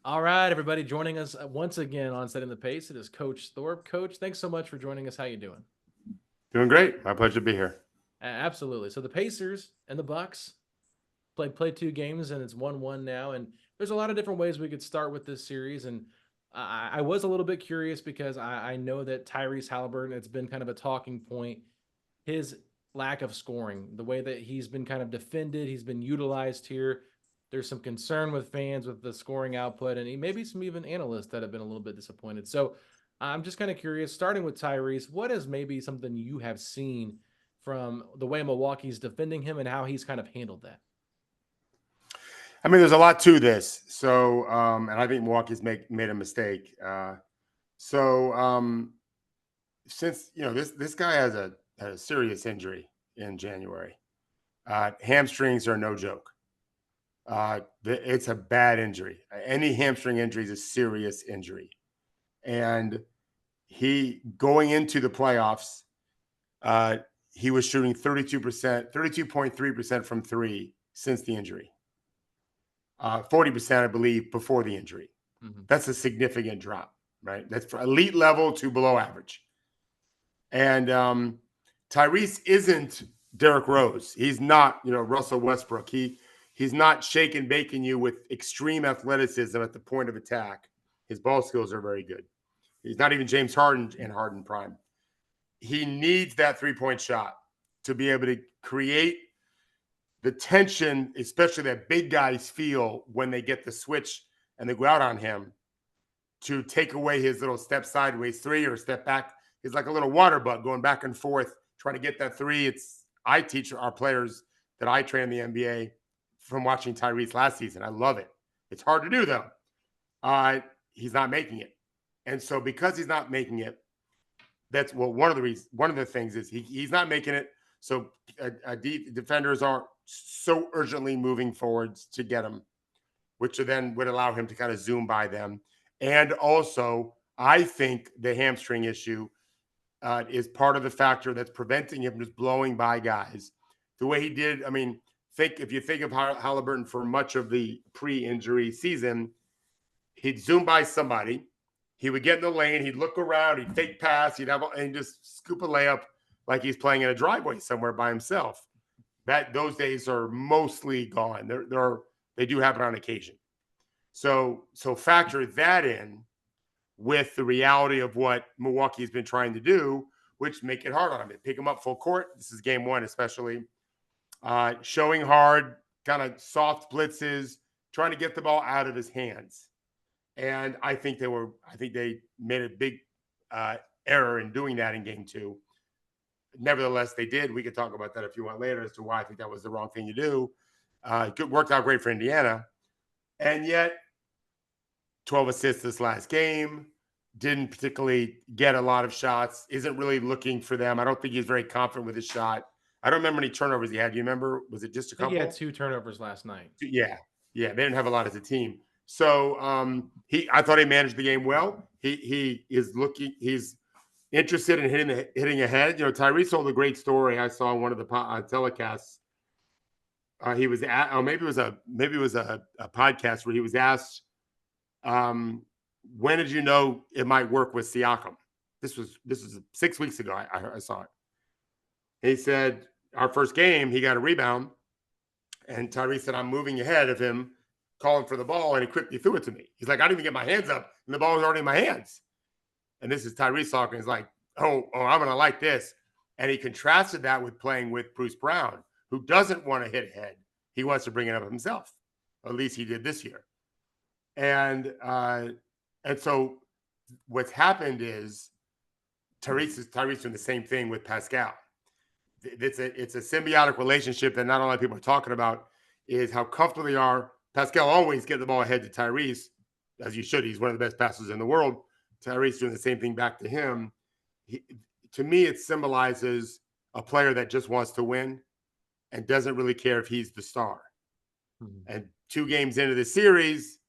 All right, everybody, joining us once again on Setting the Pace. It is Coach Thorpe. Coach, thanks so much for joining us. How you doing? Doing great. My pleasure to be here. Absolutely. So the Pacers and the Bucks played two games, and it's 1-1 now. And there's a lot of different ways we could start with this series. And I was a little bit curious because I know that Tyrese Haliburton, it's been kind of a talking point. His lack of scoring, the way that he's been kind of defended, he's been utilized here. There's some concern with fans with the scoring output, and maybe some even analysts that have been a little bit disappointed. So I'm just kind of curious, starting with Tyrese, what is maybe something you have seen from the way Milwaukee's defending him and how he's kind of handled that? I mean, there's a lot to this. And I think Milwaukee's made a mistake. So, since this guy had a serious injury in January, hamstrings are no joke. It's a bad injury. Any hamstring injury is a serious injury, and he going into the playoffs, uh, he was shooting 32.3% from three since the injury. 40%, I believe, before the injury. Mm-hmm. That's a significant drop, right? That's from elite level to below average. And Tyrese isn't Derrick Rose. He's not, Russell Westbrook. He's not shaking baking you with extreme athleticism at the point of attack. His ball skills are very good. He's not even James Harden in Harden prime. He needs that 3-point shot to be able to create the tension, especially that big guys feel when they get the switch and they go out on him, to take away his little step sideways three or step back. He's like a little water bug going back and forth, trying to get that three. I teach our players that I train in the NBA from watching Tyrese last season. I love it. It's hard to do though. He's not making it. And so because he's not making it, that's one of the reasons. One of the things is he's not making it. So defenders aren't so urgently moving forwards to get him, which then would allow him to kind of zoom by them. And also, I think the hamstring issue is part of the factor that's preventing him just blowing by guys the way he did. I mean, if you think of Haliburton for much of the pre-injury season, he'd zoom by somebody, he would get in the lane, he'd look around, he'd fake pass, and just scoop a layup like he's playing in a driveway somewhere by himself. Those days are mostly gone. They do happen on occasion. So factor that in with the reality of what Milwaukee has been trying to do, which make it hard on him. Pick him up full court. This is game one, especially. Showing hard, kind of soft blitzes, trying to get the ball out of his hands. And I think they made a big error in doing that in game two. Nevertheless, they did. We could talk about that if you want later as to why I think that was the wrong thing to do. It worked out great for Indiana. And yet, 12 assists this last game, didn't particularly get a lot of shots, isn't really looking for them. I don't think he's very confident with his shot. I don't remember any turnovers he had. Do you remember? Was it just a I think he had couple? two turnovers last night. Yeah. Yeah. They didn't have a lot as a team. So I thought he managed the game well. He's interested in hitting ahead. Tyrese told a great story I saw on one of the telecasts. He was at, or maybe it was a podcast where he was asked, when did you know it might work with Siakam? This was 6 weeks ago. I saw it. He said our first game, he got a rebound, and Tyrese said, "I'm moving ahead of him, calling for the ball," and he quickly threw it to me. He's like, "I didn't even get my hands up, and the ball was already in my hands." And this is Tyrese talking. He's like, "Oh, I'm gonna like this," and he contrasted that with playing with Bruce Brown, who doesn't want to hit ahead. He wants to bring it up himself. At least he did this year. And so what's happened is Tyrese doing the same thing with Pascal. It's a symbiotic relationship that not a lot of people are talking about. Is how comfortable they are. Pascal always get the ball ahead to Tyrese, as you should. He's one of the best passers in the world. Tyrese doing the same thing back to him. To me, it symbolizes a player that just wants to win and doesn't really care if he's the star. Mm-hmm. And 2 games into the series,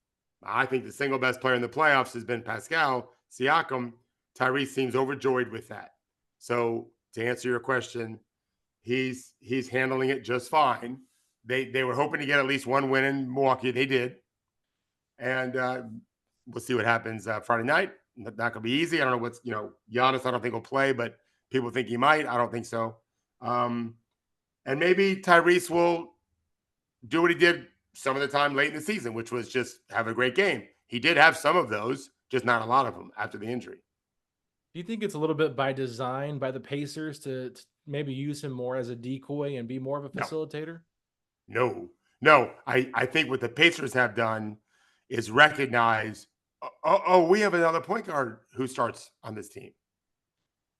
I think the single best player in the playoffs has been Pascal Siakam. Tyrese seems overjoyed with that. So to answer your question, he's handling it just fine. They were hoping to get at least one win in Milwaukee. They did. And we'll see what happens Friday night. Not going to be easy. I don't know what's, Giannis, I don't think will play, but people think he might. I don't think so. And maybe Tyrese will do what he did some of the time late in the season, which was just have a great game. He did have some of those, just not a lot of them after the injury. Do you think it's a little bit by design by the Pacers to maybe use him more as a decoy and be more of a No, facilitator? no. I think what the Pacers have done is recognize, we have another point guard who starts on this team.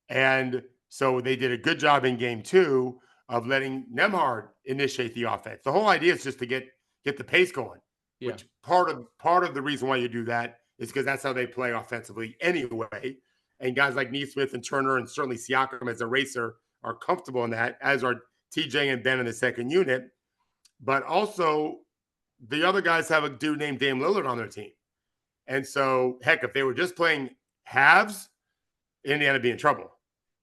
And so they did a good job in game 2 of letting Nembhard initiate the offense. The whole idea is just to get the pace going, Yeah. which part of the reason why you do that is because that's how they play offensively anyway. And guys like Nesmith and Turner and certainly Siakam as a racer are comfortable in that, as are TJ and Ben in the second unit. But also the other guys have a dude named Dame Lillard on their team. And so, heck, if they were just playing halves, Indiana would be in trouble.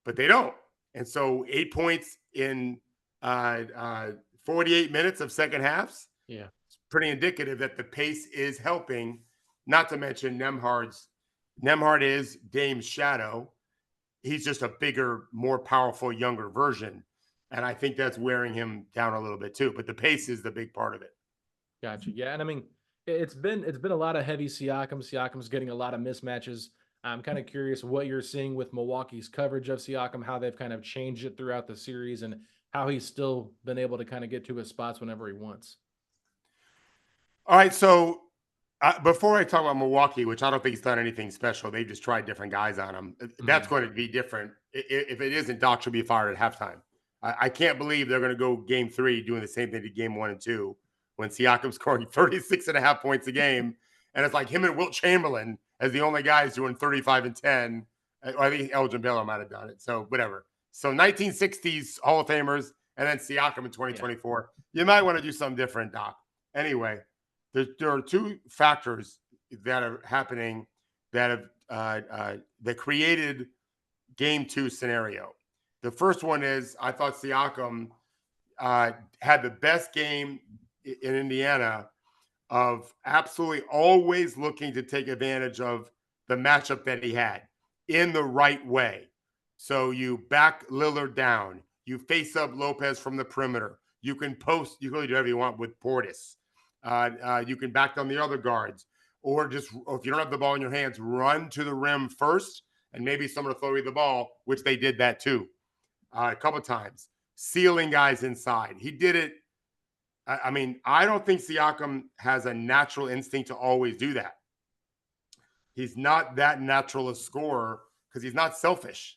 But they don't. And so 8 points in 48 minutes of second halves. Yeah. It's pretty indicative that the pace is helping, not to mention Nembhard is Dame's shadow. He's just a bigger, more powerful, younger version. And I think that's wearing him down a little bit too. But the pace is the big part of it. Gotcha. Yeah. And I mean, it's been a lot of heavy Siakam. Siakam's getting a lot of mismatches. I'm kind of curious what you're seeing with Milwaukee's coverage of Siakam, how they've kind of changed it throughout the series, and how he's still been able to kind of get to his spots whenever he wants. All right. So before I talk about Milwaukee, which I don't think he's done anything special, they just tried different guys on him. That's going to be different. If it isn't, Doc should be fired at halftime. I can't believe they're going to go game 3 doing the same thing to game 1 and 2 when Siakam's scoring 36.5 points a game. And it's like him and Wilt Chamberlain as the only guys doing 35 and 10. I think Elgin Baylor might have done it. So whatever. So 1960s Hall of Famers and then Siakam in 2024. Yeah. You might want to do something different, Doc. Anyway, there are 2 factors that are happening that have that created game 2 scenario. The first one is I thought Siakam had the best game in Indiana of absolutely always looking to take advantage of the matchup that he had in the right way. So you back Lillard down, you face up Lopez from the perimeter, you can post, you can really do whatever you want with Portis. You can back down the other guards, or if you don't have the ball in your hands, run to the rim first, and maybe someone will throw you the ball, which they did that too a couple times, sealing guys inside. He did it. I mean, I don't think Siakam has a natural instinct to always do that. He's not that natural a scorer because he's not selfish,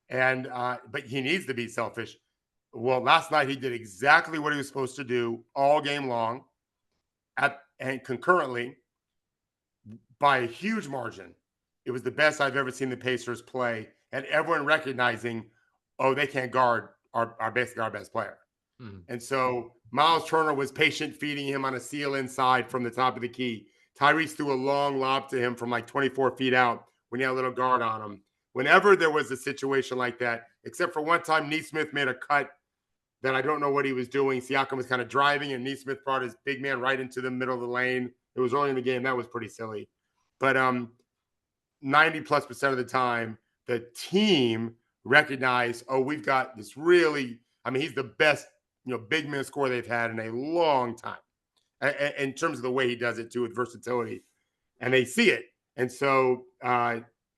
and but he needs to be selfish. Well, last night he did exactly what he was supposed to do all game long, and concurrently by a huge margin. It was the best I've ever seen the Pacers play, and everyone recognizing, oh, they can't guard our best player. And so Myles Turner was patient feeding him on a seal inside from the top of the key. Tyrese threw a long lob to him from like 24 feet out when he had a little guard on him. Whenever there was a situation like that, except for one time Nesmith made a cut that I don't know what he was doing. Siakam was kind of driving, and Nesmith brought his big man right into the middle of the lane. It was early in the game. That was pretty silly. But 90+% of the time, the team recognized, oh, we've got this really, he's the best, big man scorer they've had in a long time in terms of the way he does it too, with versatility, and they see it. And so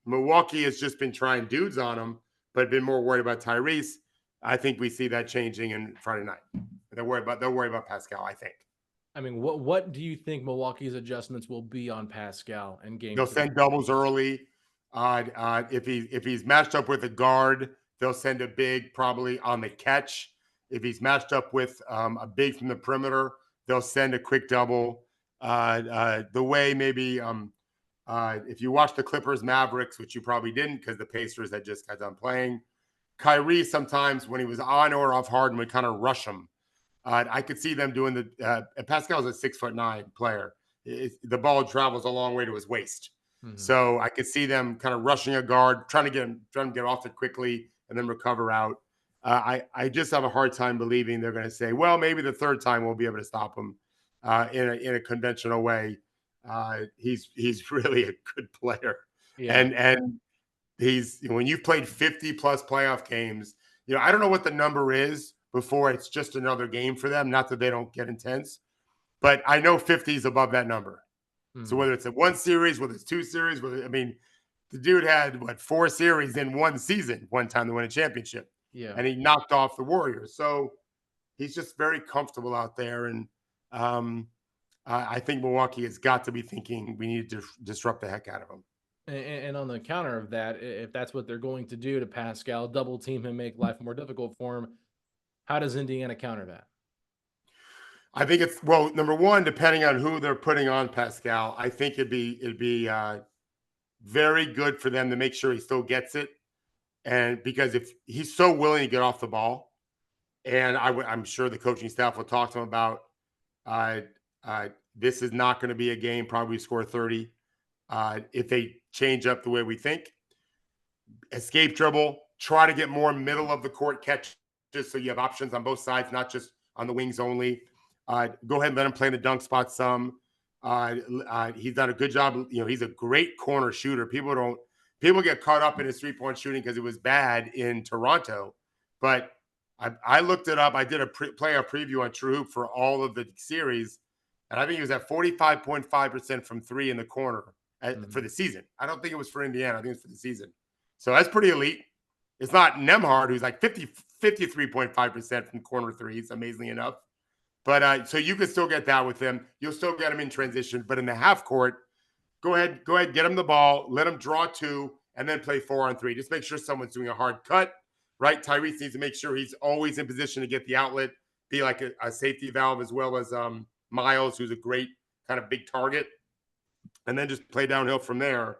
Milwaukee has just been trying dudes on him, but been more worried about Tyrese. I think we see that changing in Friday night. They'll worry about Pascal, I think. I mean, what do you think Milwaukee's adjustments will be on Pascal in game 2? They'll send doubles early. If he's matched up with a guard, they'll send a big probably on the catch. If he's matched up with a big from the perimeter, they'll send a quick double. The way maybe if you watch the Clippers Mavericks, which you probably didn't because the Pacers had just got done playing, Kyrie sometimes when he was on or off Harden would kind of rush him. I could see them doing the Pascal's a 6'9" player. The ball travels a long way to his waist. Mm-hmm. So I could see them kind of rushing a guard, trying to get off it quickly and then recover out. I just have a hard time believing they're going to say, well, maybe the third time we'll be able to stop him in a conventional way. He's really a good player, Yeah. and he's when you've played 50 plus playoff games, I don't know what the number is before it's just another game for them. Not that they don't get intense, but I know 50 is above that number. So Mhm. whether it's a one series, whether it's two series, the dude had four series in one season one time to win a championship, Yeah. and he knocked off the Warriors. So he's just very comfortable out there, and um, I think Milwaukee has got to be thinking we need to disrupt the heck out of him. And on the counter of that, if that's what they're going to do to Pascal, double team him, make life more difficult for him, how does Indiana counter that? I think it's number one, depending on who they're putting on Pascal, I think it'd be very good for them to make sure he still gets it, and because if he's so willing to get off the ball, and I'm sure the coaching staff will talk to him about uh, this is not going to be a game. Probably score 30 if they change up the way we think. Escape dribble, try to get more middle of the court catches so you have options on both sides, not just on the wings only. Go ahead and let him play in the dunk spot some. He's done a good job. He's a great corner shooter. People get caught up in his 3-point shooting because it was bad in Toronto. But I looked it up. I did a playoff preview on True Hoop for all of the series, and I think he was at 45.5% from three in the corner for the season. I don't think it was for Indiana. I think it was for the season. So that's pretty elite. It's not Nembhard, who's like 53.5% from corner threes, amazingly enough. But so you can still get that with him. You'll still get him in transition. But in the half court, go ahead, get him the ball, let him draw two, and then play 4-on-3. Just make sure someone's doing a hard cut, right? Tyrese needs to make sure he's always in position to get the outlet, be like a safety valve, as well as Myles, who's a great kind of big target. And then just play downhill from there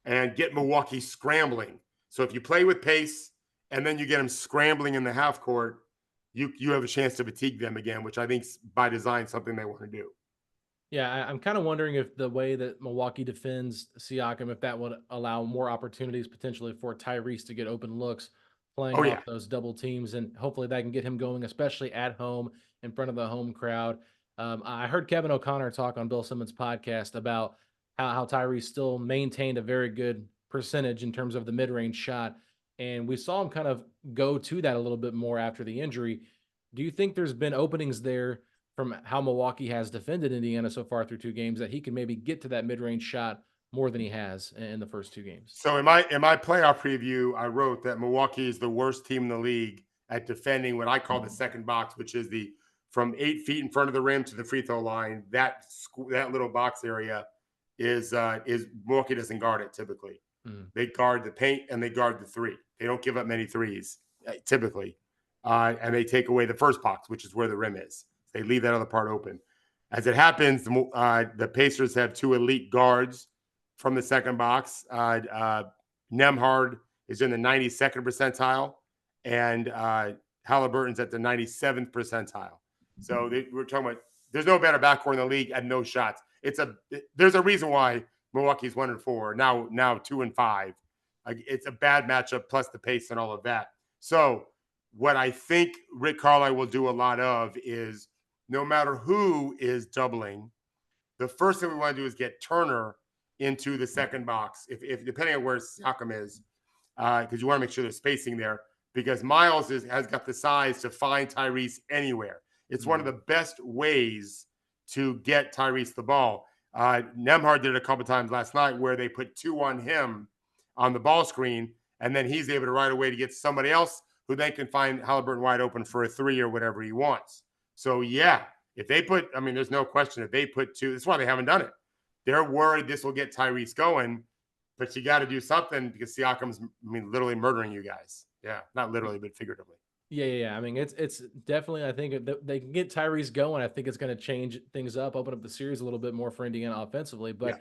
and get Milwaukee scrambling. So if you play with pace and then you get them scrambling in the half court, you have a chance to fatigue them again, which I think by design something they want to do. Yeah, I'm kind of wondering if the way that Milwaukee defends Siakam, if that would allow more opportunities potentially for Tyrese to get open looks, Oh playing yeah, off those double teams, and hopefully that can get him going, especially at home in front of the home crowd. I heard Kevin O'Connor talk on Bill Simmons' podcast about how Tyrese still maintained a very good percentage in terms of the mid-range shot, and we saw him kind of go to that a little bit more after the injury. Do you think there's been openings there from how Milwaukee has defended Indiana so far through two games that he can maybe get to that mid-range shot more than he has in the first two games? so in my playoff preview, I wrote that Milwaukee is the worst team in the league at defending what I call the second box, which is the from 8 feet in front of the rim to the free throw line. That little box area is Milwaukee doesn't guard it typically. Mm. They guard the paint and they guard the three. They don't give up many threes typically, and they take away the first box, which is where the rim is. They leave that other part open. As it happens, the Pacers have two elite guards from the second box. Nembhard is in the 92nd percentile, and Haliburton's at the 97th percentile. So we're talking about there's no better backcourt in the league and no shots. There's a reason why Milwaukee's 1-4 now 2-5. It's a bad matchup plus the pace and all of that. So what I think Rick Carlisle will do a lot of is no matter who is doubling, the first thing we want to do is get Turner into the second box, if depending on where Siakam is, because you want to make sure there's spacing there. Because Myles has got the size to find Tyrese anywhere. It's one of the best ways to get Tyrese the ball. Nembhard did it a couple times last night where they put two on him on the ball screen, and then he's able to right away to get somebody else who then can find Haliburton wide open for a three or whatever he wants. So, yeah, if they put, I mean, there's no question if they put two, that's why they haven't done it. They're worried this will get Tyrese going, but you got to do something because Siakam's, literally murdering you guys. Yeah, not literally, but figuratively. Yeah. I mean, it's definitely. I think they can get Tyrese going. I think it's going to change things up, open up the series a little bit more for Indiana offensively. Yeah.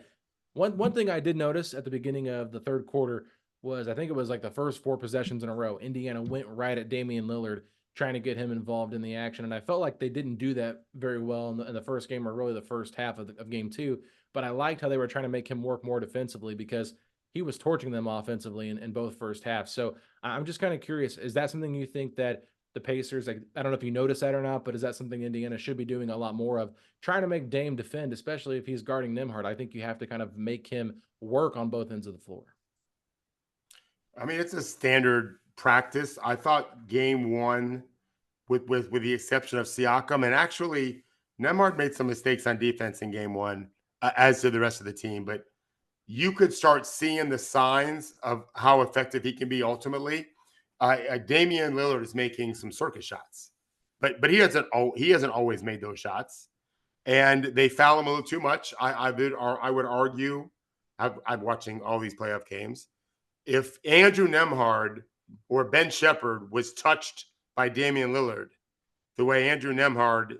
But one thing I did notice at the beginning of the third quarter was I think it was like the first four possessions in a row, Indiana went right at Damian Lillard, trying to get him involved in the action, and I felt like they didn't do that very well in the first game or really the first half of game two. But I liked how they were trying to make him work more defensively because he was torching them offensively in both first halves. So I'm just kind of curious, is that something you think that the Pacers. Like, I don't know if you noticed that or not, but is that something Indiana should be doing a lot more of, trying to make Dame defend, especially if he's guarding Nembhard? I think you have to kind of make him work on both ends of the floor. I mean, it's a standard practice. I thought game one, with the exception of Siakam, and actually Nembhard made some mistakes on defense in game one, as did the rest of the team. But you could start seeing the signs of how effective he can be ultimately. Damian Lillard is making some circus shots, but he hasn't always made those shots, and they foul him a little too much. I would argue. I'm watching all these playoff games. If Andrew Nembhard or Ben Shepherd was touched by Damian Lillard the way Andrew Nembhard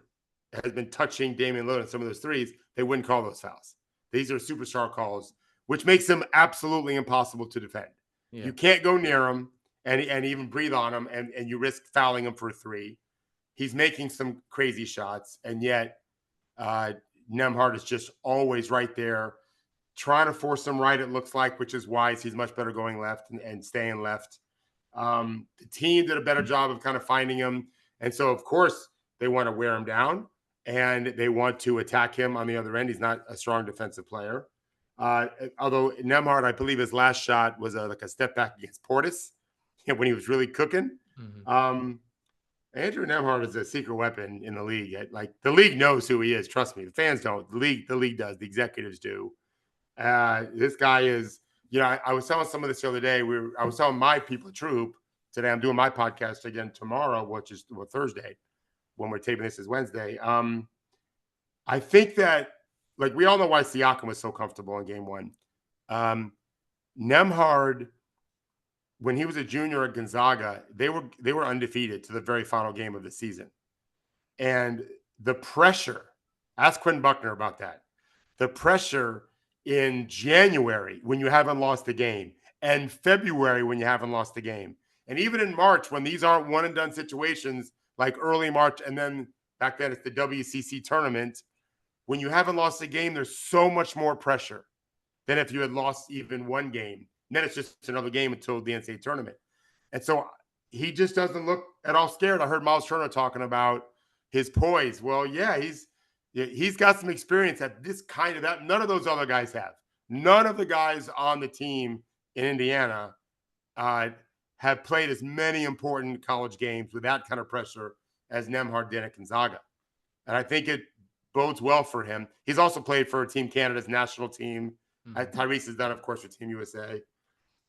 has been touching Damian Lillard in some of those threes, they wouldn't call those fouls. These are superstar calls, which makes them absolutely impossible to defend. Yeah. You can't go near him and even breathe on him, and you risk fouling him for a three. He's making some crazy shots, and yet Nembhard is just always right there, trying to force him right, it looks like, which is wise. He's much better going left and staying left. The team did a better job of kind of finding him. And so, of course, they want to wear him down, and they want to attack him on the other end. He's not a strong defensive player. Although Nembhard, I believe his last shot was like a step back against Portis when he was really cooking. Mm-hmm. Andrew Nembhard is a secret weapon in the league. Like, the league knows who he is. Trust me. The fans don't. The league does. The executives do. This guy is, I was telling some of this the other day. I was telling my people at True Hoop today. I'm doing my podcast again tomorrow, which is Thursday. When we're taping this is Wednesday. I think that, like, we all know why Siakam was so comfortable in game one. Nembhard, when he was a junior at Gonzaga, they were undefeated to the very final game of the season. And the pressure, ask Quinn Buckner about that. The pressure in January when you haven't lost a game, and February when you haven't lost a game, and even in March when these aren't one and done situations, like early March, and then back then it's the WCC tournament. When you haven't lost a game, there's so much more pressure than if you had lost even one game. And then it's just another game until the NCAA tournament. And so he just doesn't look at all scared. I heard Myles Turner talking about his poise. Well, yeah, he's got some experience at this kind of that. None of those other guys have. None of the guys on the team in Indiana have played as many important college games with that kind of pressure as Nembhard did at Gonzaga. And I think it bodes well for him. He's also played for Team Canada's national team. Mm-hmm. Tyrese has done, of course, for Team USA.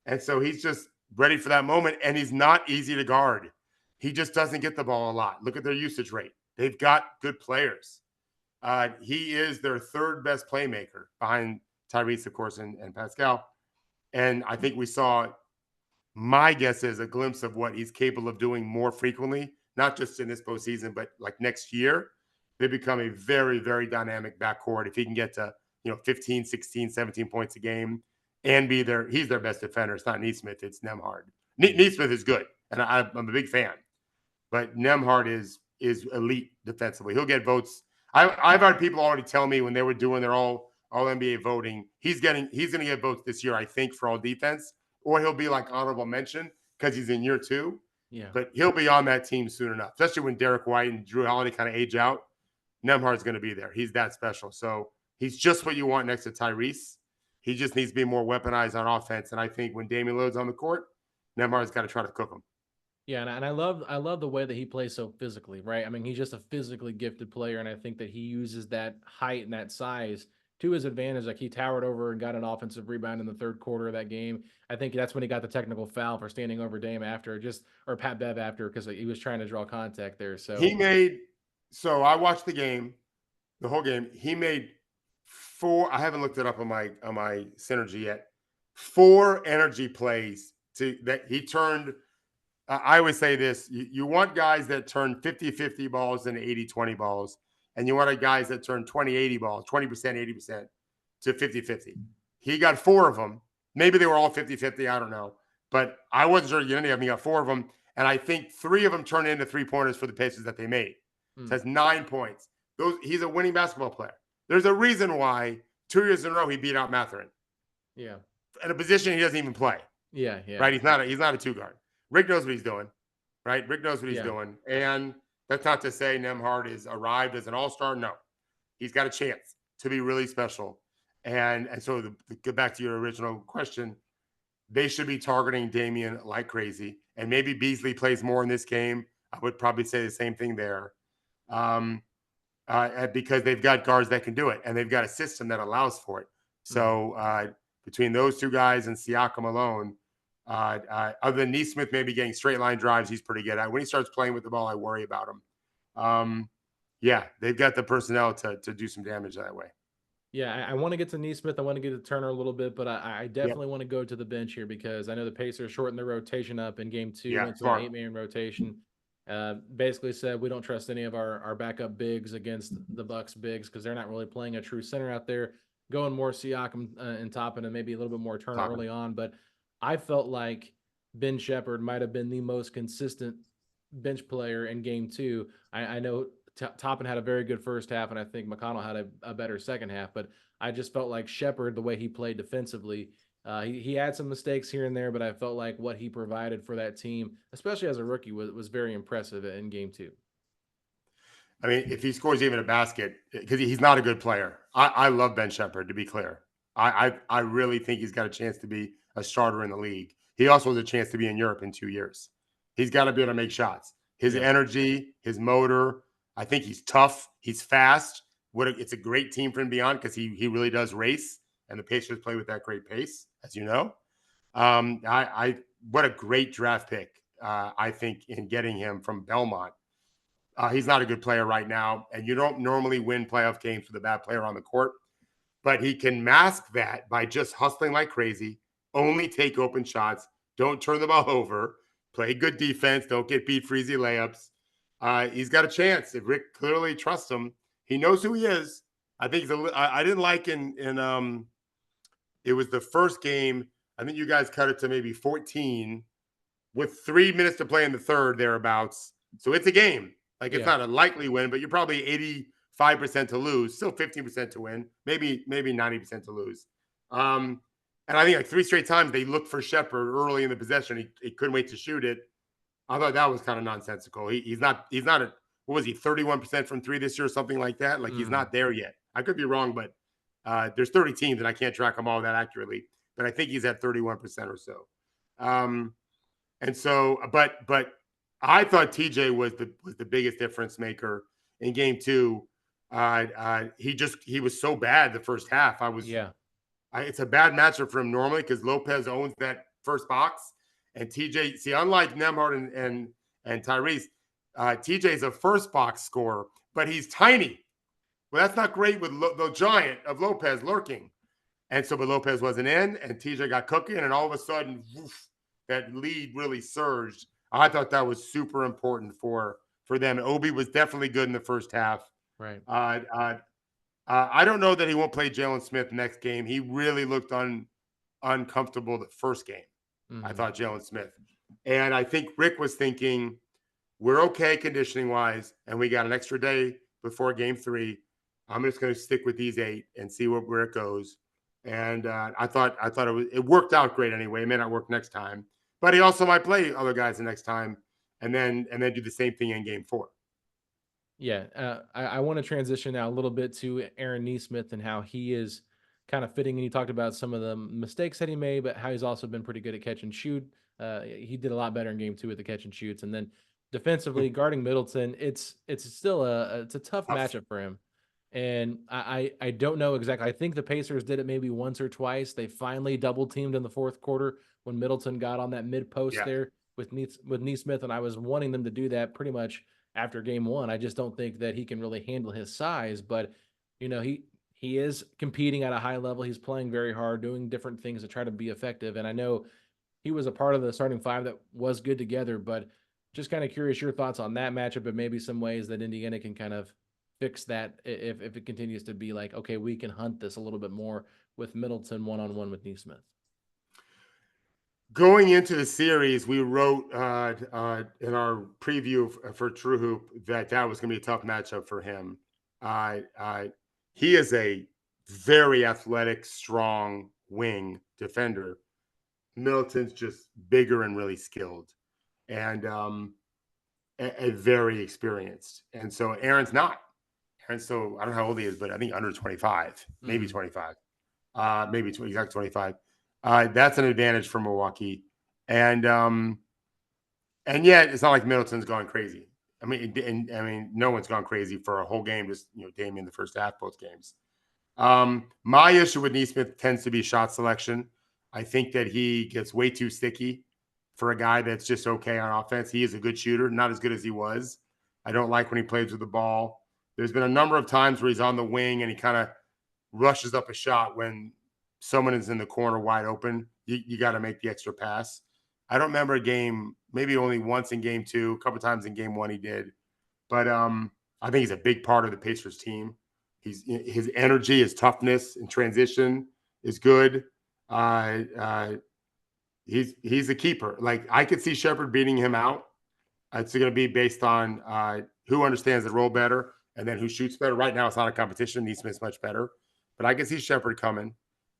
And so he's just ready for that moment, and he's not easy to guard. He just doesn't get the ball a lot. Look at their usage rate. They've got good players. He is their third best playmaker behind Tyrese, of course, and Pascal. And I think we saw, my guess is, a glimpse of what he's capable of doing more frequently, not just in this postseason, but like next year. They become a very, very dynamic backcourt if he can get to 15, 16, 17 points a game and be there. He's their best defender. It's not Nesmith, it's Nembhard. Nesmith is good, and I'm a big fan. But Nembhard is elite defensively. He'll get votes. I've had people already tell me when they were doing their all NBA voting, he's going to get votes this year, I think, for all defense, or he'll be like honorable mention because he's in year 2. Yeah. But he'll be on that team soon enough, especially when Derek White and Drew Holiday kind of age out. Nembhard's going to be there. He's that special. So he's just what you want next to Tyrese. He just needs to be more weaponized on offense. And I think when Damian Lillard's on the court, Nembhard's got to try to cook him. Yeah, and I love the way that he plays so physically, right? I mean, he's just a physically gifted player, and I think that he uses that height and that size to his advantage. Like, he towered over and got an offensive rebound in the third quarter of that game. I think that's when he got the technical foul for standing over Dame after, or Pat Bev after, because he was trying to draw contact there. So I watched the whole game. He made 4. I haven't looked it up on my Synergy yet. 4 energy plays that he turned. I always say this: you want guys that turn 50-50 balls into 80-20 balls, and you want guys that turn 20-80 balls, 20%, 80% to 50-50. He got 4 of them. Maybe they were all 50-50. I don't know, but I wasn't sure any of them. He got 4 of them, and I think 3 of them turned into 3-pointers for the Pacers that they made. It has 9 points. He's a winning basketball player. There's a reason why 2 years in a row he beat out Mathurin. Yeah. At a position he doesn't even play. Yeah. Right? He's not a 2 guard. Rick knows what he's doing. right? Rick knows what he's Yeah. doing. And that's not to say Nembhard is arrived as an all-star. No, he's got a chance to be really special. And so to get back to your original question, they should be targeting Damian like crazy. And maybe Beasley plays more in this game. I would probably say the same thing there. Because they've got guards that can do it, and they've got a system that allows for it. So between those two guys and Siakam alone, other than Nesmith maybe getting straight line drives, he's pretty good. When he starts playing with the ball, I worry about him. Yeah, they've got the personnel to do some damage that way. Yeah, I want to get to Nesmith. I want to get to Turner a little bit, but I Yep. definitely want to go to the bench here because I know the Pacers shortened their rotation up in game 2, Yeah, went to an smart. 8-man rotation. Basically said we don't trust any of our backup bigs against the Bucks bigs because they're not really playing a true center out there. Going more Siakam and Toppin and maybe a little bit more Turner Toppin. early on, but I felt like Ben Shepherd might have been the most consistent bench player in game 2. I know Toppin had a very good first half, and I think McConnell had a better second half. But I just felt like Shepherd, the way he played defensively, he had some mistakes here and there, but I felt like what he provided for that team, especially as a rookie, was very impressive in game 2. I mean, if he scores even a basket, because he's not a good player. I love Ben Shepherd, to be clear. I really think he's got a chance to be a starter in the league. He also has a chance to be in Europe in 2 years. He's got to be able to make shots. His energy, his motor. I think he's tough. He's fast. It's a great team for him to be on because he really does race, and the Pacers play with that great pace, as you know. What a great draft pick. I think in getting him from Belmont. He's not a good player right now, and you don't normally win playoff games with a bad player on the court. But he can mask that by just hustling like crazy, only take open shots, don't turn the ball over, play good defense, don't get beat for easy layups. He's got a chance. If Rick clearly trusts him, he knows who he is. I think I didn't like in it was the first game. I think you guys cut it to maybe 14 with 3 minutes to play in the third thereabouts. So it's a game. Like it's not a likely win, but you're probably 85% to lose, still 15% to win, maybe 90% to lose. And I think like 3 straight times they looked for Shepherd early in the possession. He couldn't wait to shoot it. I thought that was kind of nonsensical. He's not what was he, 31% from 3 this year or something like that? Like he's not there yet. I could be wrong, but there's 30 teams and I can't track them all that accurately. But I think he's at 31% or so. And so, but I thought TJ was the biggest difference maker in game 2. He was so bad the first half. It's a bad matchup for him normally because Lopez owns that first box, and TJ. See, unlike Nembhard and Tyrese, TJ is a first box scorer, but he's tiny. Well, that's not great with the giant of Lopez lurking. And so, but Lopez wasn't in, and TJ got cooking, and all of a sudden, woof, that lead really surged. I thought that was super important for them. Obi was definitely good in the first half. Right. I don't know that he won't play Jalen Smith next game. He really looked uncomfortable the first game. I thought Jalen Smith. And I think Rick was thinking, we're okay conditioning wise, and we got an extra day before game 3. I'm just going to stick with these 8 and see where it goes. And I thought it worked out great anyway. It may not work next time, but he also might play other guys the next time, and then do the same thing in game 4. Yeah, I want to transition now a little bit to Aaron Nesmith and how he is kind of fitting. And you talked about some of the mistakes that he made, but how he's also been pretty good at catch and shoot. He did a lot better in game 2 with the catch and shoots. And then defensively guarding Middleton, it's still it's a tough matchup for him. And I don't know exactly. I think the Pacers did it maybe once or twice. They finally double teamed in the fourth quarter when Middleton got on that mid post there with Nesmith, and I was wanting them to do that pretty much after game 1. I just don't think that he can really handle his size, but he is competing at a high level. He's playing very hard, doing different things to try to be effective. And I know he was a part of the starting 5 that was good together, but just kind of curious your thoughts on that matchup and maybe some ways that Indiana can kind of fix that if it continues to be like, okay, we can hunt this a little bit more with Middleton one-on-one with Nesmith. Going into the series, we wrote in our preview for True Hoop that was going to be a tough matchup for him. He is a very athletic, strong wing defender. Middleton's just bigger and really skilled. And a very experienced. And so Aaron's not. Aaron's still, I don't know how old he is, but I think under 25, maybe 25, maybe exactly 25. That's an advantage for Milwaukee. And yet it's not like Middleton's going crazy. I mean, no one's gone crazy for a whole game. Just Damian the first half, both games. My issue with Nesmith tends to be shot selection. I think that he gets way too sticky for a guy that's just okay on offense. He is a good shooter, not as good as he was. I don't like when he plays with the ball. There's been a number of times where he's on the wing and he kind of rushes up a shot when someone is in the corner wide open. You got to make the extra pass. I don't remember a game, maybe only once in game 2, a couple times in game 1 he did. But I think he's a big part of the Pacers team. His energy, his toughness in transition is good. He's a keeper. Like, I could see Shepherd beating him out. It's going to be based on who understands the role better and then who shoots better. Right now, it's not a competition. Nesmith's much better. But I can see Shepherd coming.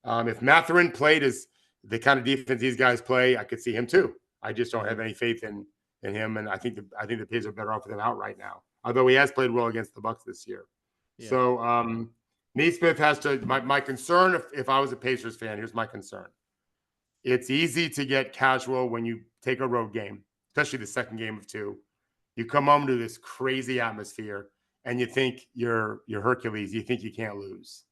If Mathurin played as the kind of defense these guys play, I could see him too. I just don't have any faith in him, and I think the Pacers are better off with him out right now. Although he has played well against the Bucks this year. Yeah. So Nesmith has to. My concern, if I was a Pacers fan, here's my concern. It's easy to get casual when you take a road game, especially the second game of 2. You come home to this crazy atmosphere, and you think you're Hercules. You think you can't lose.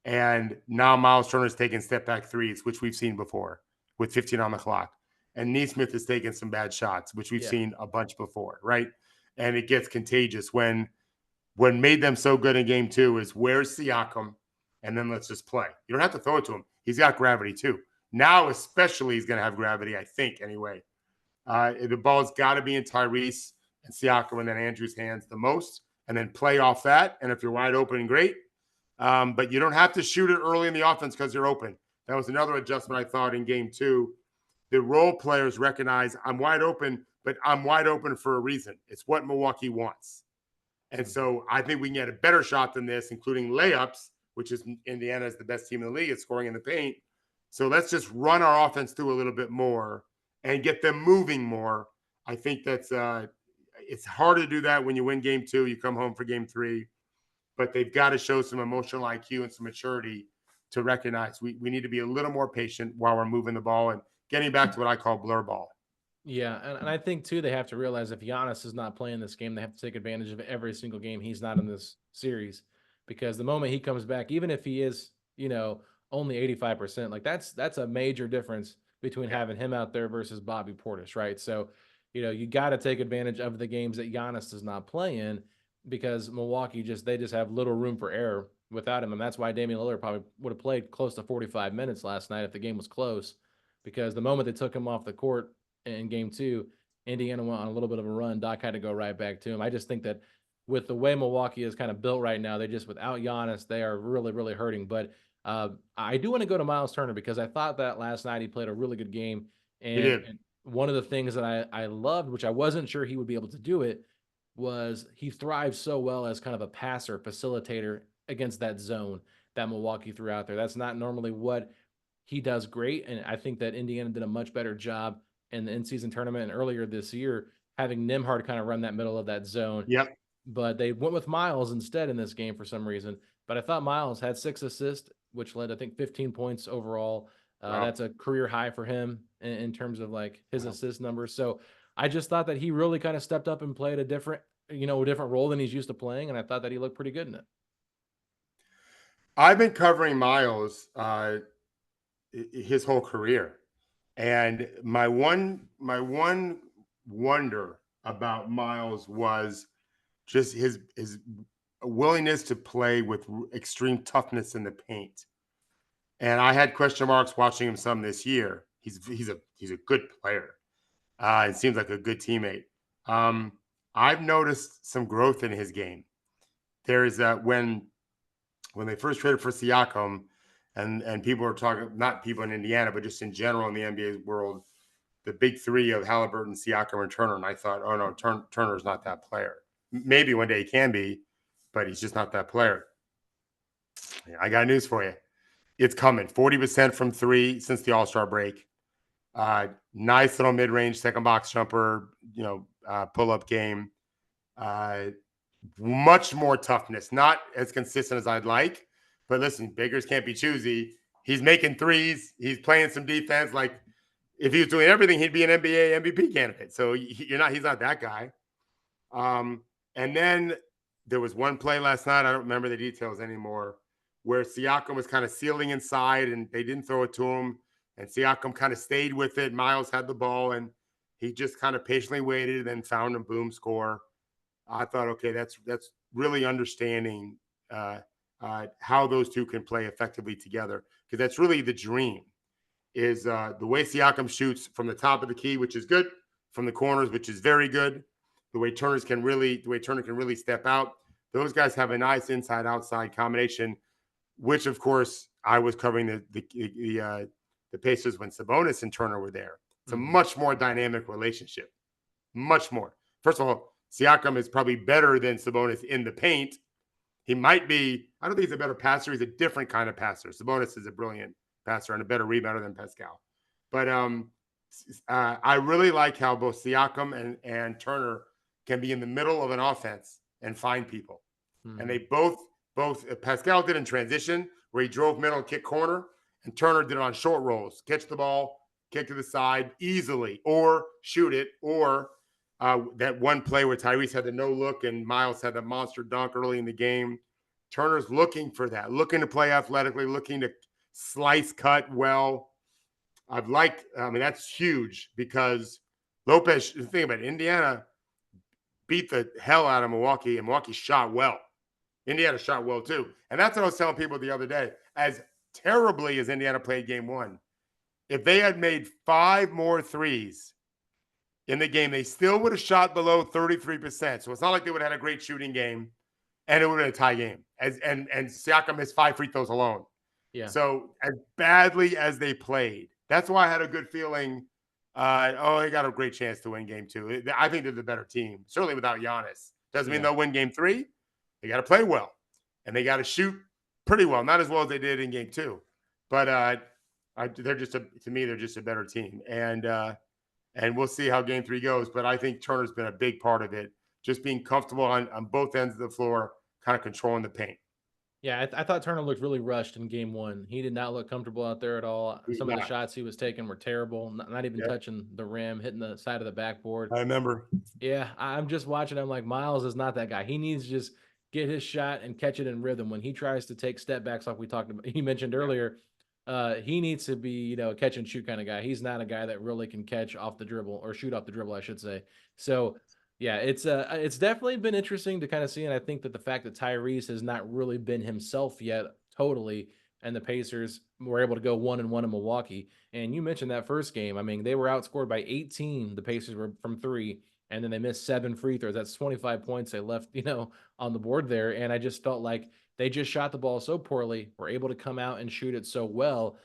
And now Myles Turner's taking step-back threes, which we've seen before with 15 on the clock. And Nesmith is taking some bad shots, which we've seen a bunch before, right? And it gets contagious. When made them so good in game 2 is where's Siakam? And then let's just play. You don't have to throw it to him. He's got gravity too. Now especially he's going to have gravity, I think, anyway. The ball's got to be in Tyrese and Siakam and then Andrew's hands the most, and then play off that. And if you're wide open, great. But you don't have to shoot it early in the offense because you're open. That was another adjustment I thought in game 2. The role players recognize I'm wide open, but I'm wide open for a reason. It's what Milwaukee wants. And so I think we can get a better shot than this, including layups, which is Indiana is the best team in the league at scoring in the paint. So let's just run our offense through a little bit more and get them moving more. I think that's it's hard to do that when you win game 2. You come home for game 3. But they've got to show some emotional IQ and some maturity to recognize we need to be a little more patient while we're moving the ball and getting back to what I call blur ball. Yeah, and I think, too, they have to realize if Giannis is not playing this game, they have to take advantage of every single game he's not in this series. Because the moment he comes back, even if he is, only 85%, like that's a major difference between having him out there versus Bobby Portis, right? So, you got to take advantage of the games that Giannis does not play in, because Milwaukee they just have little room for error without him. And that's why Damian Lillard probably would have played close to 45 minutes last night if the game was close, because the moment they took him off the court in game 2, Indiana went on a little bit of a run. Doc had to go right back to him. I just think that with the way Milwaukee is kind of built right now, without Giannis, they are really, really hurting. But I do want to go to Myles Turner, because I thought that last night he played a really good game. And one of the things that I loved, which I wasn't sure he would be able to do it, was he thrives so well as kind of a passer, facilitator against that zone that Milwaukee threw out there. That's not normally what he does great. And I think that Indiana did a much better job in the in-season tournament and earlier this year, having Nembhard kind of run that middle of that zone. Yep. But they went with Myles instead in this game for some reason. But I thought Myles had 6 assists, which led, I think, 15 points overall. Wow. That's a career high for him in terms of like his assist numbers. So I just thought that he really kind of stepped up and played a different role than he's used to playing. And I thought that he looked pretty good in it. I've been covering Myles his whole career. And my one wonder about Myles was just his willingness to play with extreme toughness in the paint. And I had question marks watching him some this year. He's a good player. It seems like a good teammate. I've noticed some growth in his game. There is when they first traded for Siakam, and people are talking, not people in Indiana, but just in general in the NBA world, the big 3 of Haliburton, Siakam, and Turner. And I thought, oh no, Turner's not that player. Maybe one day he can be, but he's just not that player. I got news for you. It's coming. 40% from 3 since the All-Star break. Nice little mid-range second box jumper, pull-up game. Much more toughness, not as consistent as I'd like. But listen, Bakers can't be choosy. He's making threes. He's playing some defense. Like if he was doing everything, he'd be an NBA MVP candidate. So he's not that guy. And then there was one play last night. I don't remember the details anymore, where Siakam was kind of sealing inside and they didn't throw it to him. And Siakam kind of stayed with it. Myles had the ball and he just kind of patiently waited and then found him, boom, score. I thought, okay, that's really understanding how those two can play effectively together, because that's really the dream. Is the way Siakam shoots from the top of the key, which is good, from the corners, which is very good. The way Turner can really step out. Those guys have a nice inside-outside combination, which of course I was covering the Pacers when Sabonis and Turner were there. It's a much more dynamic relationship, much more. First of all, Siakam is probably better than Sabonis in the paint. He might be. I don't think he's a better passer. He's a different kind of passer. Sabonis is a brilliant passer and a better rebounder than Pascal. But I really like how both Siakam and Turner can be in the middle of an offense and find people. And they both Pascal did in transition, where he drove middle, kick corner, and Turner did it on short rolls, catch the ball, kick to the side easily, or shoot it, or that one play where Tyrese had the no look and Myles had the monster dunk early in the game. Turner's looking for that, looking to play athletically, looking to slice, cut well. That's huge, because Lopez, the thing about it, Indiana beat the hell out of Milwaukee, and Milwaukee shot well. Indiana shot well too. And that's what I was telling people the other day. As terribly as Indiana played game one, if they had made 5 more threes in the game, they still would have shot below 33%. So it's not like they would have had a great shooting game, and it would have been a tie game. And Siakam missed 5 free throws alone. Yeah. So as badly as they played, that's why I had a good feeling. They got a great chance to win game 2. I think they're the better team, certainly without Giannis. Doesn't mean they'll win game 3. They got to play well, and they got to shoot pretty well. Not as well as they did in game 2, but they're just a better team. And we'll see how game 3 goes. But I think Turner's been a big part of it, just being comfortable on both ends of the floor, kind of controlling the paint. Yeah, I thought Turner looked really rushed in game 1. He did not look comfortable out there at all. Some of the shots he was taking were terrible, not even touching the rim, hitting the side of the backboard. I remember. Yeah, I'm just watching. I'm like, Myles is not that guy. He needs to just get his shot and catch it in rhythm. When he tries to take step backs, like we talked about, he mentioned earlier, he needs to be, a catch and shoot kind of guy. He's not a guy that really can catch off the dribble, or shoot off the dribble, I should say. So, yeah, it's definitely been interesting to kind of see, and I think that the fact that Tyrese has not really been himself yet totally, and the Pacers were able to go 1-1 in Milwaukee. And you mentioned that first game. I mean, they were outscored by 18. The Pacers were from 3, and then they missed 7 free throws. That's 25 points they left, on the board there. And I just felt like they just shot the ball so poorly, were able to come out and shoot it so well.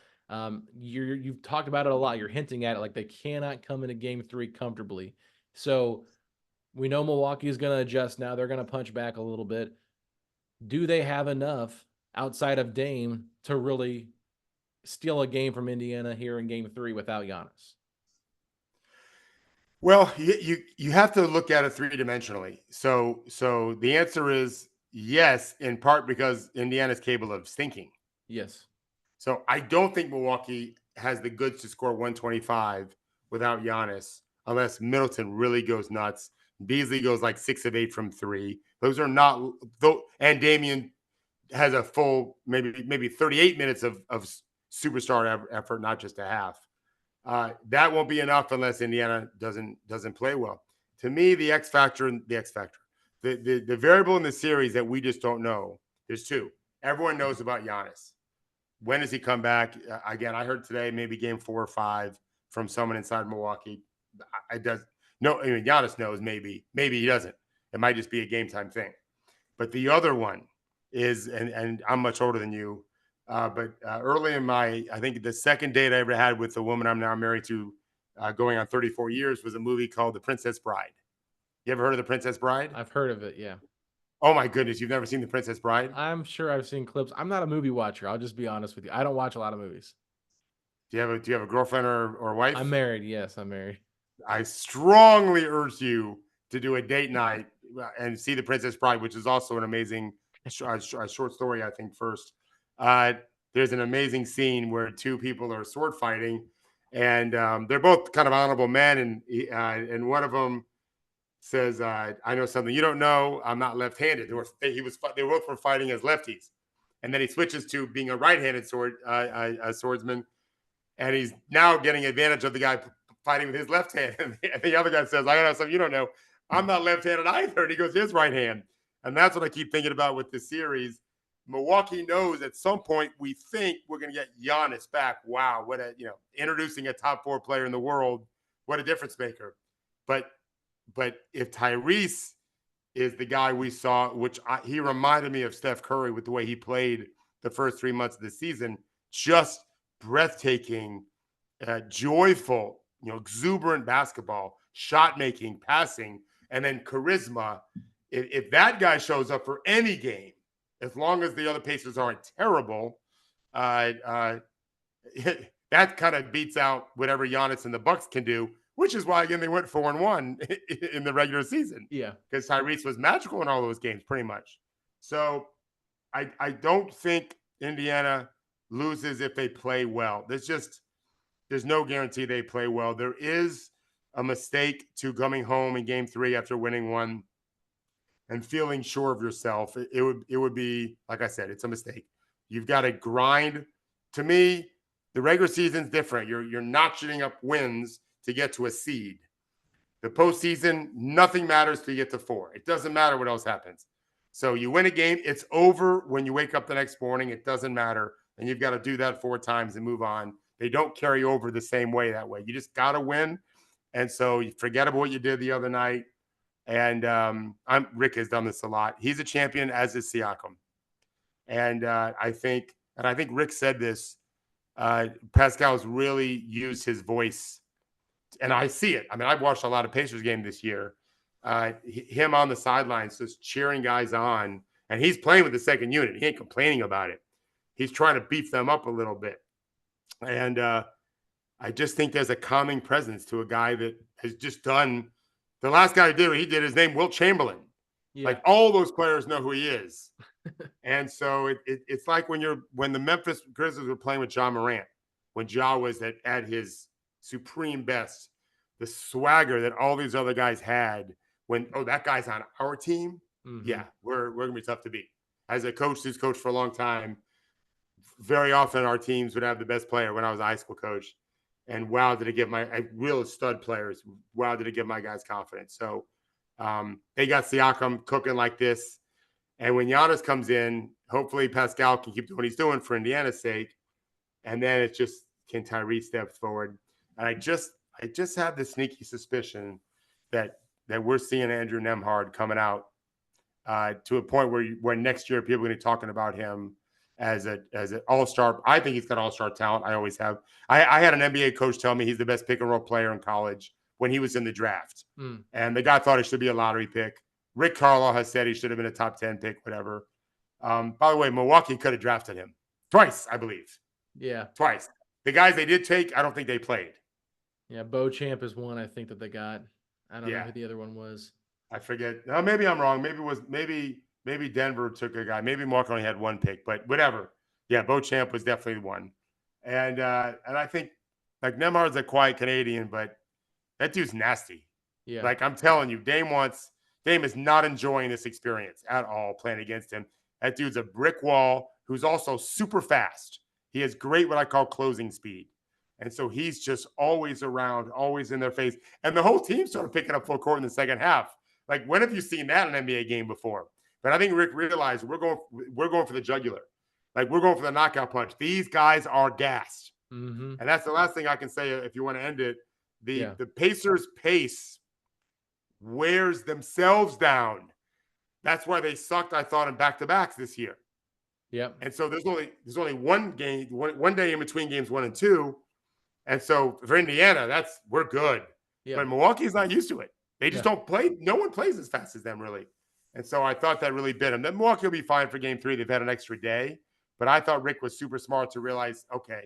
You've talked about it a lot. You're hinting at it, like they cannot come into game 3 comfortably. So we know Milwaukee is going to adjust now. They're going to punch back a little bit. Do they have enough outside of Dame to really steal a game from Indiana here in game 3 without Giannis? Well, you have to look at it 3-dimensionally. So the answer is yes, in part because Indiana's capable of stinking. Yes. So I don't think Milwaukee has the goods to score 125 without Giannis, unless Middleton really goes nuts. Beasley goes like 6 of 8 from 3. Those are not, and Damian has a full maybe 38 minutes of superstar effort, not just a half. That won't be enough unless Indiana doesn't play well. To me, the variable in the series that we just don't know. There's 2. Everyone knows about Giannis. When does he come back? Again, I heard today maybe game 4 or 5 from someone inside Milwaukee. Giannis knows, maybe he doesn't. It might just be a game time thing. But the other one is, and I'm much older than you, but early in I think the second date I ever had with the woman I'm now married to, going on 34 years, was a movie called The Princess Bride. You ever heard of The Princess Bride? I've heard of it, yeah. Oh my goodness, you've never seen The Princess Bride? I'm sure I've seen clips. I'm not a movie watcher. I'll just be honest with you. I don't watch a lot of movies. Do you have a girlfriend or wife? I'm married. Yes, I'm married. I strongly urge you to do a date night and see The Princess Bride, which is also an amazing short story, I think, first. There's an amazing scene where two people are sword fighting, and they're both kind of honorable men, and one of them says, "I know something you don't know. I'm not left-handed." They both were fighting as lefties, and then he switches to being a right-handed swordsman, and he's now getting advantage of the guy fighting with his left hand. And the other guy says, "I know something you don't know. I'm not left-handed either." And he goes, "His right hand." And that's what I keep thinking about with this series. Milwaukee knows at some point we think we're going to get Giannis back. Wow, what a introducing a top 4 player in the world, what a difference maker. But if Tyrese is the guy we saw, he reminded me of Steph Curry with the way he played the first 3 months of the season, just breathtaking, joyful, exuberant basketball, shot making, passing, and then charisma. If that guy shows up for any game, as long as the other Pacers aren't terrible, that kind of beats out whatever Giannis and the Bucks can do, which is why, again, they went 4-1 in the regular season. Yeah. Because Tyrese was magical in all those games, pretty much. So I don't think Indiana loses if they play well. There's no guarantee they play well. There is a mistake to coming home in game 3 after winning one and feeling sure of yourself. It would be, like I said, it's a mistake. You've got to grind. To me, the regular season's different. You're notching up wins to get to a seed. The postseason, nothing matters till you get to 4. It doesn't matter what else happens. So you win a game, it's over when you wake up the next morning. It doesn't matter. And you've got to do that 4 times and move on. They don't carry over the same way that way. You just got to win. And so you forget about what you did the other night. And Rick has done this a lot. He's a champion, as is Siakam. And I think Rick said this. Pascal's really used his voice, and I see it. I mean, I've watched a lot of Pacers game this year. Him on the sidelines, just cheering guys on, and he's playing with the second unit. He ain't complaining about it. He's trying to beef them up a little bit. And I just think there's a calming presence to a guy that has just done. The last guy who did what he did, his name Wilt Chamberlain. Yeah. Like, all those players know who he is. And so it's like when the Memphis Grizzlies were playing with Ja Morant, when Ja was at his supreme best, the swagger that all these other guys had when, that guy's on our team. Mm-hmm. Yeah, we're going to be tough to beat. As a coach who's coached for a long time, very often our teams would have the best player when I was a high school coach. And wow, did it give my real stud players, did it give my guys confidence. So they got Siakam cooking like this. And when Giannis comes in, hopefully Pascal can keep doing what he's doing for Indiana's sake. And then it's just, can Tyrese step forward? And I just have this sneaky suspicion that we're seeing Andrew Nembhard coming out to a point where next year people are going to be talking about him as an all-star. I think he's got all-star talent. I always have. I had an NBA coach tell me he's the best pick-and-roll player in college when he was in the draft. And the guy thought he should be a lottery pick. Rick Carlisle has said he should have been a top 10 pick, whatever. By the way, Milwaukee could have drafted him twice, I believe. Yeah. Twice. The guys they did take, I don't think they played. Yeah, Beauchamp is one I think that they got. I don't know who the other one was. I forget. No, maybe I'm wrong. Maybe Denver took a guy. Maybe Mark only had one pick, but whatever. Yeah, Beauchamp was definitely one. And I think, like, Nembhard's a quiet Canadian, but that dude's nasty. Yeah. Like, I'm telling you, Dame is not enjoying this experience at all playing against him. That dude's a brick wall who's also super fast. He has great, what I call, closing speed. And so he's just always around, always in their face. And the whole team started picking up full court in the second half. Like, when have you seen that in an NBA game before? But I think Rick realized we're going for the jugular. Like, we're going for the knockout punch. These guys are gassed. Mm-hmm. And that's the last thing I can say if you want to end it. The Pacers' pace wears themselves down. That's why they sucked, I thought, in back-to-backs this year. Yep. And so there's only one game, one day in between games 1 and 2. And so for Indiana, we're good. Yep. But Milwaukee's not used to it. They just don't play. No one plays as fast as them, really. And so I thought that really bit them. Then Milwaukee will be fine for game 3. They've had an extra day. But I thought Rick was super smart to realize, okay,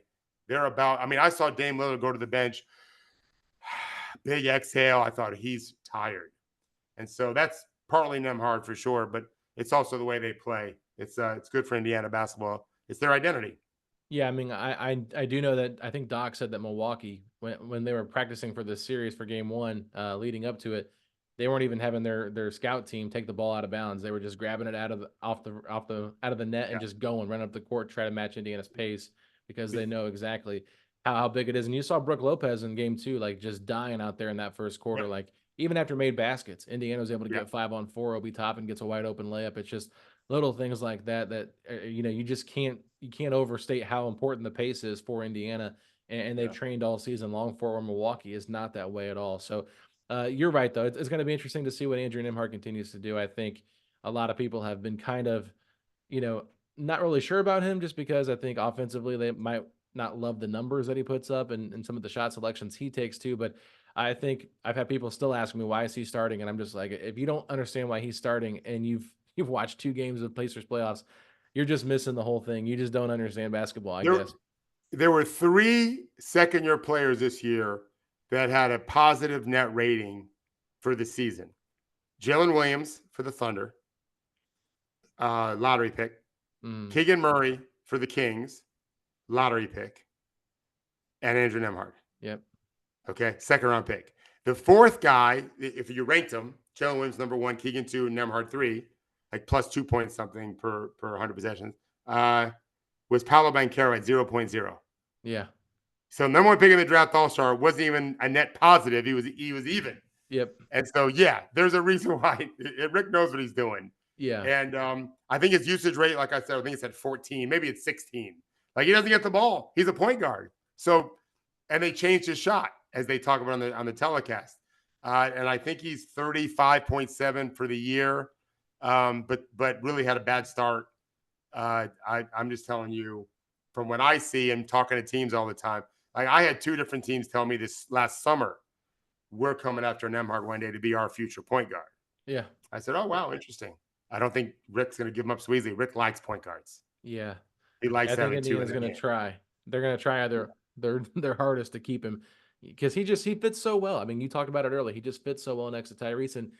I saw Dame Lillard go to the bench. Big exhale. I thought he's tired. And so that's partly Nembhard for sure, but it's also the way they play. It's good for Indiana basketball. It's their identity. Yeah, I mean, I do know that I think Doc said that Milwaukee, when they were practicing for this series for game one, leading up to it, they weren't even having their scout team take the ball out of bounds. They were just grabbing it out of the net and Yeah. just going, running up the court, try to match Indiana's pace because they know exactly how big it is. And you saw Brook Lopez in game two, like just dying out there in that first quarter. Yep. Like even after made baskets, Indiana was able to Yeah. get 5-on-4. Obi Toppin gets a wide open layup. It's just little things like that you just can't overstate how important the pace is for Indiana, and they've Yeah. trained all season long for. Where Milwaukee is not that way at all. So you're right, though. It's going to be interesting to see what Andrew Nembhard continues to do. I think a lot of people have been kind of, you know, not really sure about him just because I think offensively they might not love the numbers that he puts up and some of the shot selections he takes too. But I think I've had people still ask me why is he starting, and I'm just like, if you don't understand why he's starting and you've watched 2 games of Pacers playoffs, you're just missing the whole thing. You just don't understand basketball, I There, guess. there were 3 second-year players this year that had a positive net rating for the season. Jalen Williams for the Thunder, lottery pick. Mm, Keegan Murray for the Kings, lottery pick. And Andrew Nembhard. yep. Okay, second-round pick. The fourth guy, if you ranked him, Jalen Williams number 1, Keegan 2, and Nembhard 3, like plus 2 points something per 100 possessions, was Paolo Banchero at 0.0. Yeah. So number 1 pick in the draft all-star wasn't even a net positive. He was even. Yep. And so, yeah, there's a reason why Rick knows what he's doing. Yeah. And I think his usage rate, like I said, I think it's at 14, maybe it's 16. Like he doesn't get the ball. He's a point guard. So, and they changed his shot as they talk about on the telecast. And I think he's 35.7 for the year, but really had a bad start. I'm just telling you from what I see and talking to teams all the time. Like I had 2 different teams tell me this last summer, we're coming after Nembhard one day to be our future point guard. Yeah. I said, oh, wow, interesting. I don't think Rick's going to give him up so easily. Rick likes point guards. Yeah. He likes I think having 2 in Indiana's the going to game. try. They're going to try their hardest to keep him because he fits so well. I mean, you talked about it earlier. He just fits so well next to Tyrese. And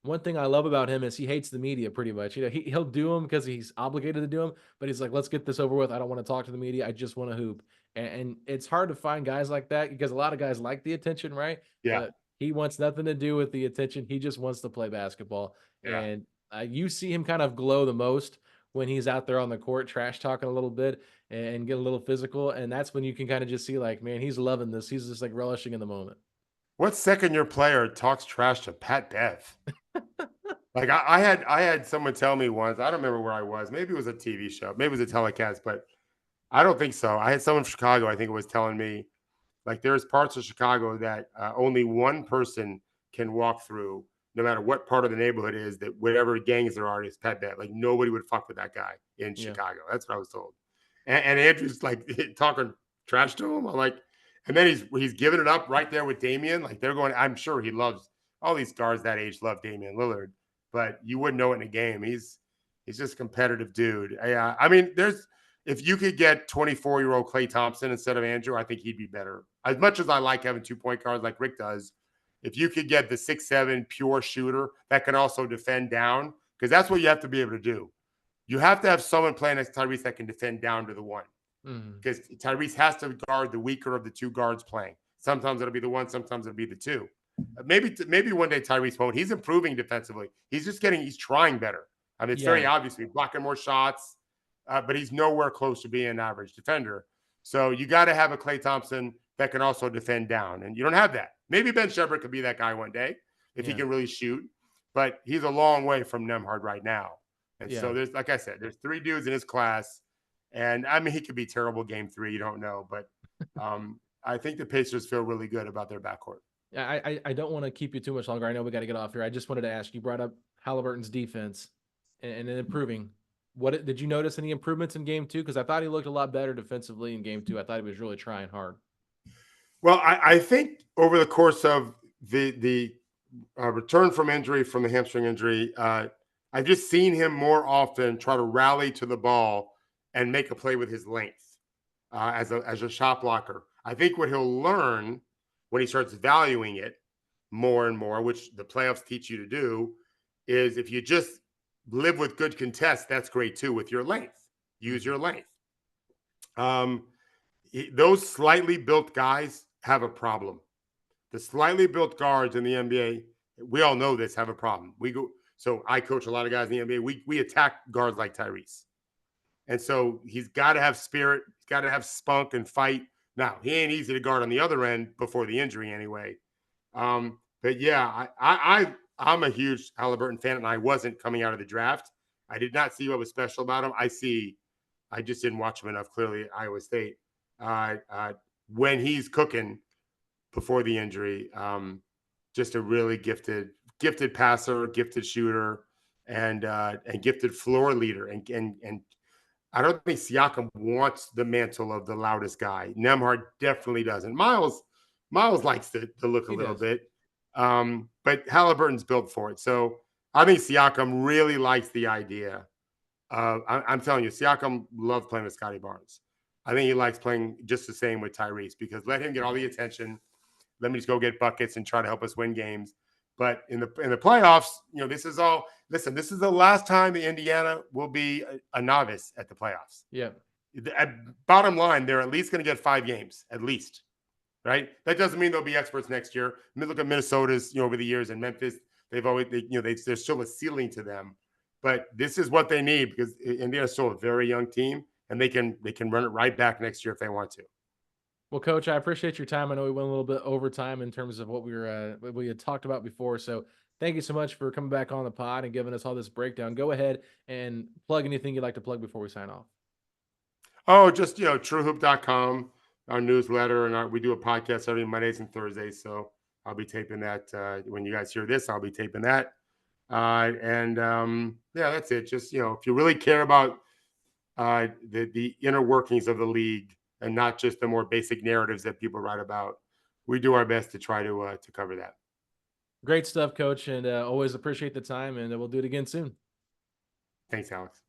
one thing I love about him is he hates the media pretty much. You know, he'll do them because he's obligated to do them, but he's like, let's get this over with. I don't want to talk to the media. I just want to hoop. And it's hard to find guys like that because a lot of guys like the attention, right? Yeah. But he wants nothing to do with the attention. He just wants to play basketball. Yeah. And you see him kind of glow the most when he's out there on the court, trash talking a little bit and get a little physical. And that's when you can kind of just see like, man, he's loving this. He's just like relishing in the moment. What second-year player talks trash to Pat Bev? Like I had someone tell me once, I don't remember where I was. Maybe it was a TV show. Maybe it was a telecast, but I don't think so. I had someone from Chicago, I think it was telling me, like there's parts of Chicago that only one person can walk through, no matter what part of the neighborhood is, that whatever gangs there are, is Pat Bev. Like nobody would fuck with that guy in Chicago. That's what I was told. And Andrew's like talking trash to him. I'm like, and then he's giving it up right there with Damian. Like they're going, I'm sure he loves all these guards that age love Damian Lillard, but you wouldn't know it in a game. He's just a competitive dude. I mean, if you could get 24-year-old Klay Thompson instead of Andrew, I think he'd be better. As much as I like having 2-point guards like Rick does, if you could get the 6'7" pure shooter that can also defend down, because that's what you have to be able to do. You have to have someone playing next to Tyrese that can defend down to the 1. Because Tyrese has to guard the weaker of the 2 guards playing. Sometimes it'll be the 1, sometimes it'll be the 2. Maybe one day Tyrese won't. He's improving defensively. He's trying better. I mean, it's very obvious. He's blocking more shots, but he's nowhere close to being an average defender. So you got to have a Klay Thompson that can also defend down, and you don't have that. Maybe Ben Shepherd could be that guy one day if he can really shoot, but he's a long way from Nembhard right now. And so there's, like I said, there's 3 dudes in his class, and I mean, he could be terrible game 3. You don't know, but I think the Pacers feel really good about their backcourt. I don't want to keep you too much longer. I know we got to get off here. I just wanted to ask, you brought up Haliburton's defense and improving. What did you notice any improvements in game 2? Because I thought he looked a lot better defensively in game 2. I thought he was really trying hard. Well, I think over the course of the return from injury, from the hamstring injury, I've just seen him more often try to rally to the ball and make a play with his length as a shot blocker. I think what he'll learn when he starts valuing it more and more, which the playoffs teach you to do, is if you just live with good contests, that's great too with your length. Use your length. Those slightly built guys have a problem. The slightly built guards in the NBA, we all know this, have a problem. So I coach a lot of guys in the NBA. We attack guards like Tyrese. And so he's got to have spirit. He's got to have spunk and fight. Now, he ain't easy to guard on the other end before the injury anyway. But yeah, I'm a huge Haliburton fan, and I wasn't coming out of the draft. I did not see what was special about him. I just didn't watch him enough, clearly, at Iowa State. When he's cooking before the injury, just a really gifted passer, gifted shooter, and gifted floor leader. And I don't think Siakam wants the mantle of the loudest guy. Nembhard definitely doesn't. Miles likes to look a little bit. But Haliburton's built for it. So I think Siakam really likes the idea. I'm telling you, Siakam loved playing with Scotty Barnes. I think he likes playing just the same with Tyrese, because let him get all the attention. Let me just go get buckets and try to help us win games. But in the playoffs, this is all. Listen, this is the last time the Indiana will be a novice at the playoffs. Yeah. Bottom line, they're at least going to get 5 games, at least. Right? That doesn't mean they'll be experts next year. I mean, look at Minnesota's, over the years, and Memphis. There's still a ceiling to them. But this is what they need, because Indiana's still a very young team, and they can run it right back next year if they want to. Well, Coach, I appreciate your time. I know we went a little bit over time in terms of what we had talked about before. So thank you so much for coming back on the pod and giving us all this breakdown. Go ahead and plug anything you'd like to plug before we sign off. Oh, just truehoop.com, our newsletter, and we do a podcast every Mondays and Thursdays. So I'll be taping that when you guys hear this. I'll be taping that, yeah, that's it. Just if you really care about the inner workings of the league, and not just the more basic narratives that people write about, we do our best to try to cover that. Great stuff, Coach, and always appreciate the time, and we'll do it again soon. Thanks, Alex.